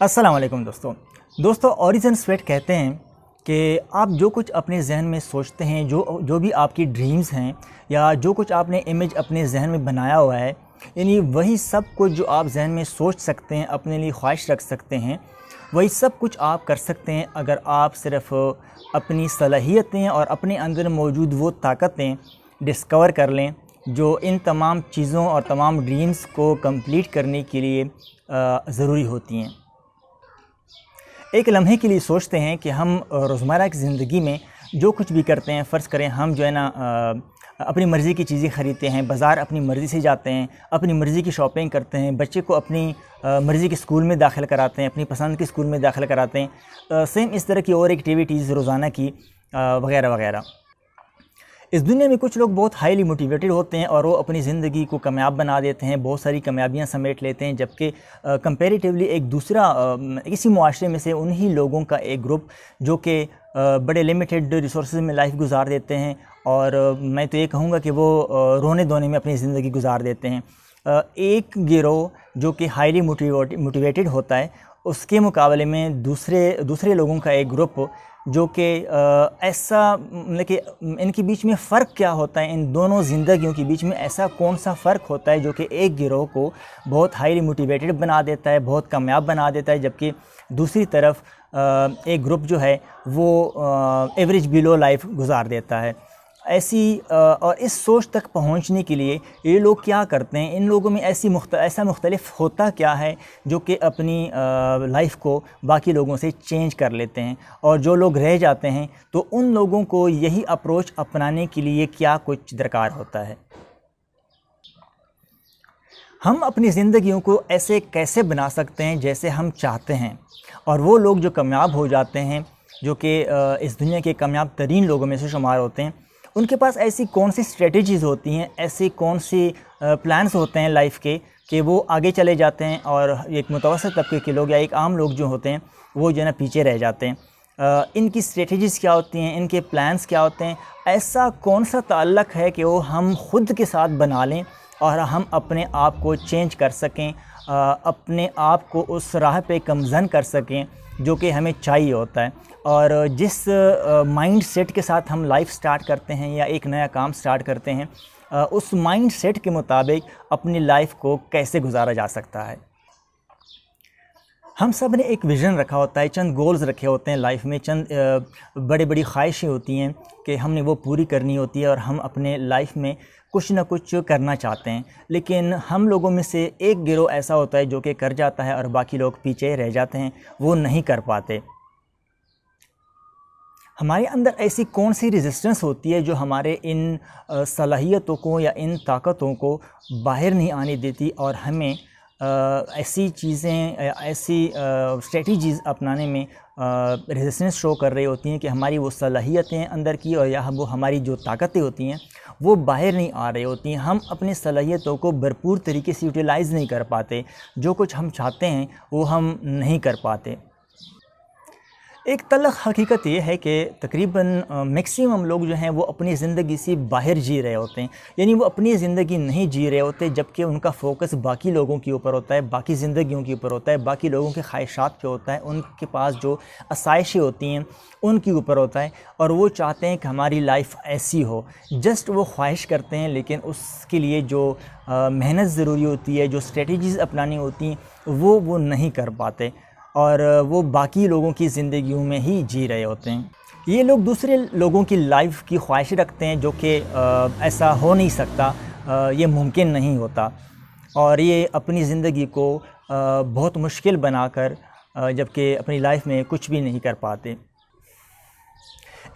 अस्सलाम वालेकुम दोस्तों ओरिजिन स्वेट कहते हैं कि आप जो कुछ अपने जहन में सोचते हैं, जो भी आपकी ड्रीम्स हैं या जो कुछ आपने इमेज अपने जहन में बनाया हुआ है, यानी वही सब कुछ जो आप जहन में सोच सकते हैं, अपने लिए ख्वाहिश रख सकते हैं, वही सब कुछ आप कर सकते हैं अगर आप सिर्फ़ अपनी सलाहियतें और अपने अंदर मौजूद वो ताकतें डिस्कवर कर लें जो इन तमाम चीज़ों और तमाम ड्रीम्स को कंप्लीट करने के लिए ज़रूरी होती हैं। एक लम्हे के लिए सोचते हैं कि हम रोज़मर्रा की ज़िंदगी में जो कुछ भी करते हैं, फ़र्ज़ करें हम जो है ना अपनी मर्ज़ी की चीज़ें ख़रीदते हैं, बाज़ार अपनी मर्ज़ी से जाते हैं, अपनी मर्ज़ी की शॉपिंग करते हैं, बच्चे को अपनी मर्ज़ी के स्कूल में दाखिल कराते हैं, अपनी पसंद के स्कूल में दाखिल कराते हैं, सेम इस तरह की और एक्टिविटीज़ रोज़ाना की वग़ैरह वग़ैरह। इस दुनिया में कुछ लोग बहुत हाईली मोटिवेटेड होते हैं और वो अपनी ज़िंदगी को कामयाब बना देते हैं, बहुत सारी कामयाबियाँ समेट लेते हैं, जबकि कंपैरेटिवली एक दूसरा इसी मुआशरे में से उन्हीं लोगों का एक ग्रुप जो कि बड़े लिमिटेड रिसोर्सेज में लाइफ गुजार देते हैं और मैं तो ये कहूँगा कि वो रोने धोने में अपनी ज़िंदगी गुजार देते हैं। एक गिरोह जो कि हाईली मोटिवेटेड होता है, उसके मुकाबले में दूसरे लोगों का एक ग्रुप जो कि ऐसा मतलब कि इनके बीच में फ़र्क क्या होता है, इन दोनों ज़िंदगियों के बीच में ऐसा कौन सा फ़र्क होता है जो कि एक गिरोह को बहुत हाईली मोटिवेटेड बना देता है, बहुत कामयाब बना देता है, जबकि दूसरी तरफ एक ग्रुप जो है वो एवरेज बिलो लाइफ गुजार देता है। ऐसी और इस सोच तक पहुंचने के लिए ये लोग क्या करते हैं, इन लोगों में ऐसा मुख्तलिफ होता क्या है जो कि अपनी लाइफ को बाकी लोगों से चेंज कर लेते हैं, और जो लोग रह जाते हैं तो उन लोगों को यही अप्रोच अपनाने के लिए क्या कुछ दरकार होता है। हम अपनी ज़िंदगियों को ऐसे कैसे बना सकते हैं जैसे हम चाहते हैं, और वो लोग जो कामयाब हो जाते हैं, जो कि इस दुनिया के कामयाब तरीन लोगों में से शुमार होते हैं, उनके पास ऐसी कौन सी स्ट्रेटजीज़ होती हैं, ऐसी कौन सी प्लान्स होते हैं लाइफ के कि वो आगे चले जाते हैं और एक मुतवसत तबके के लोग या एक आम लोग जो होते हैं वो जो है ना पीछे रह जाते हैं। इनकी स्ट्रेटजीज़ क्या होती हैं, इनके प्लान्स क्या होते हैं, ऐसा कौन सा ताल्लुक़ है कि वो हम ख़ुद के साथ बना लें और हम अपने आप को चेंज कर सकें, अपने आप को उस राह पे कमज़न कर सकें जो कि हमें चाहिए होता है। और जिस माइंड सेट के साथ हम लाइफ स्टार्ट करते हैं या एक नया काम स्टार्ट करते हैं, उस माइंड सेट के मुताबिक अपनी लाइफ को कैसे गुजारा जा सकता है। हम सब ने एक विज़न रखा होता है, चंद गोल्स रखे होते हैं लाइफ में, चंद बड़ी ख्वाहिशें होती हैं कि हमने वो पूरी करनी होती है और हम अपने लाइफ में कुछ ना कुछ करना चाहते हैं। लेकिन हम लोगों में से एक गिरोह ऐसा होता है जो कि कर जाता है और बाकी लोग पीछे रह जाते हैं, वो नहीं कर पाते। हमारे अंदर ऐसी कौन सी रेजिस्टेंस होती है जो हमारे इन सलाहियतों को या इन ताकतों को बाहर नहीं आने देती और हमें ऐसी चीज़ें, ऐसी स्ट्रेटजीज़ अपनाने में रेजिस्टेंस शो कर रही होती हैं कि हमारी वो सलाहियतें अंदर की और या वो हमारी जो ताकतें होती हैं वो बाहर नहीं आ रही होती हैं। हम अपनी सलाहियतों को भरपूर तरीके से यूटिलाइज़ नहीं कर पाते, जो कुछ हम चाहते हैं वो हम नहीं कर पाते। एक तल्ख़ हकीकत ये है कि तकरीबन मैक्सिमम लोग जो हैं वो अपनी ज़िंदगी से बाहर जी रहे होते हैं, यानी वो अपनी ज़िंदगी नहीं जी रहे होते, जबकि उनका फ़ोकस बाकी लोगों के ऊपर होता है, बाकी ज़िंदगियों के ऊपर होता है, बाकी लोगों के ख्वाहिशात पे होता है, उनके पास जो आसाइशें होती हैं उनके ऊपर होता है, और वो चाहते हैं कि हमारी लाइफ ऐसी हो। जस्ट वो ख्वाहिश करते हैं, लेकिन उसके लिए जो मेहनत ज़रूरी होती है, जो स्ट्रेटजीज़ अपनानी होती हैं, वो नहीं कर पाते और वो बाकी लोगों की ज़िंदगियों में ही जी रहे होते हैं। ये लोग दूसरे लोगों की लाइफ की ख्वाहिश रखते हैं जो कि ऐसा हो नहीं सकता, ये मुमकिन नहीं होता, और ये अपनी ज़िंदगी को बहुत मुश्किल बनाकर जबकि अपनी लाइफ में कुछ भी नहीं कर पाते।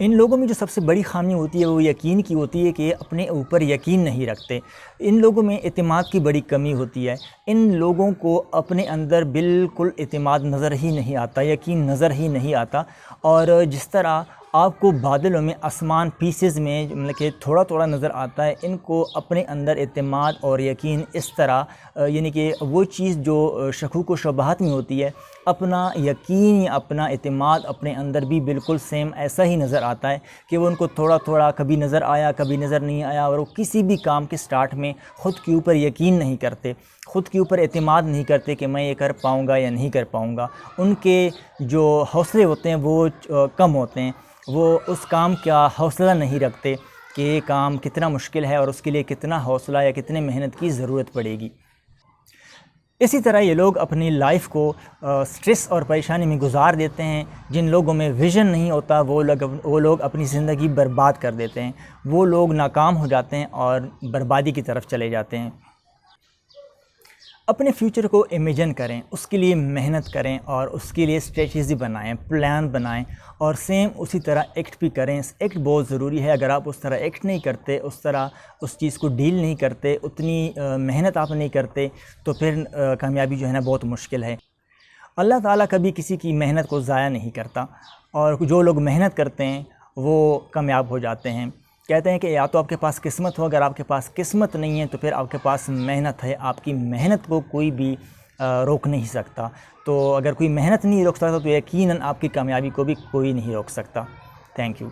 इन लोगों में जो सबसे बड़ी खामी होती है वो यकीन की होती है कि ये अपने ऊपर यकीन नहीं रखते। इन लोगों में एतमाद की बड़ी कमी होती है। इन लोगों को अपने अंदर बिल्कुल एतमाद नज़र ही नहीं आता, यकीन नज़र ही नहीं आता, और जिस तरह आपको बादलों में आसमान पीसेस में मतलब कि थोड़ा थोड़ा नज़र आता है, इनको अपने अंदर एतमाद और यकीन इस तरह यानी कि वो चीज़ जो शकूक व शुबहात में होती है, अपना यकीन या अपना एतमाद अपने अंदर भी बिल्कुल सेम ऐसा ही नज़र आता है कि वो उनको थोड़ा थोड़ा कभी नज़र आया कभी नज़र नहीं आया, और वो किसी भी काम के स्टार्ट में ख़ुद के ऊपर यकीन नहीं करते, خود کے اوپر اعتماد نہیں کرتے کہ میں یہ کر پاؤں گا یا نہیں کر پاؤں گا، ان کے جو حوصلے ہوتے ہیں وہ کم ہوتے ہیں، وہ اس کام کا حوصلہ نہیں رکھتے کہ یہ کام کتنا مشکل ہے اور اس کے لیے کتنا حوصلہ یا کتنے محنت کی ضرورت پڑے گی۔ اسی طرح یہ لوگ اپنی لائف کو سٹریس اور پریشانی میں گزار دیتے ہیں۔ جن لوگوں میں ویژن نہیں ہوتا وہ لوگ اپنی زندگی برباد کر دیتے ہیں، وہ لوگ ناکام ہو جاتے ہیں اور بربادی کی طرف چلے جاتے ہیں۔ اپنے فیوچر کو امیجن کریں، اس کے لیے محنت کریں اور اس کے لیے اسٹریٹجی بنائیں، پلان بنائیں اور سیم اسی طرح ایکٹ بھی کریں۔ ایکٹ بہت ضروری ہے۔ اگر آپ اس طرح ایکٹ نہیں کرتے، اس طرح اس چیز کو ڈیل نہیں کرتے، اتنی محنت آپ نہیں کرتے، تو پھر کامیابی جو ہے نا بہت مشکل ہے۔ اللہ تعالیٰ کبھی کسی کی محنت کو ضائع نہیں کرتا، اور جو لوگ محنت کرتے ہیں وہ کامیاب ہو جاتے ہیں۔ کہتے ہیں کہ یا تو آپ کے پاس قسمت ہو، اگر آپ کے پاس قسمت نہیں ہے تو پھر آپ کے پاس محنت ہے۔ آپ کی محنت کو کوئی بھی روک نہیں سکتا۔ تو اگر کوئی محنت نہیں روک سکتا تو یقیناً آپ کی کامیابی کو بھی کوئی نہیں روک سکتا۔ Thank you.